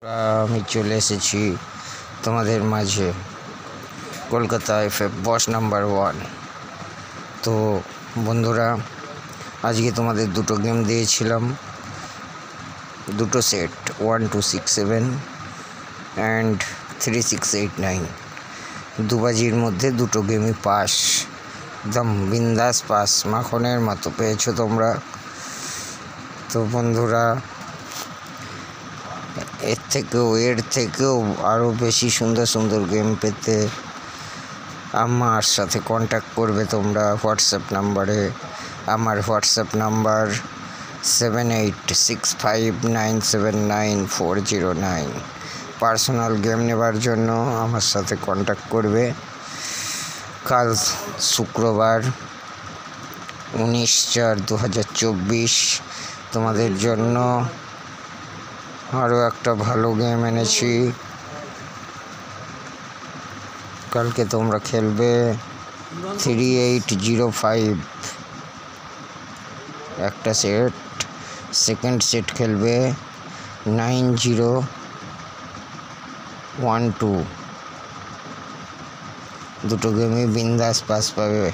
আমি চলে এসেছি তোমাদের মাঝে কলকাতা এফএ বস নাম্বার 1। তো বন্ধুরা, আজকে তোমাদের দুটো গেম দিয়েছিলাম, দুটো সেট 1 2 6 7 অ্যান্ড 3 6 8 9। দুবাজির মধ্যে দুটো গেমই পাস, একদম বিন্দাস পাস, মাখনের মতো পেয়েছো তোমরা। তো বন্ধুরা, এর থেকেও আরও বেশি সুন্দর সুন্দর গেম পেতে আমার সাথে কন্ট্যাক্ট করবে তোমরা হোয়াটসঅ্যাপ নাম্বারে। আমার হোয়াটসঅ্যাপ নাম্বার 7865979409। পার্সোনাল গেম নেবার জন্য আমার সাথে কন্ট্যাক্ট করবে। কাল শুক্রবার 19/4/2024 তোমাদের জন্য আরও একটা ভালো গেম এনেছি। কালকে তোমরা খেলবে 3805 একটা সেট, সেকেন্ড সেট খেলবে 9012। দুটো গেমই বিন্দাস পাস পাবে।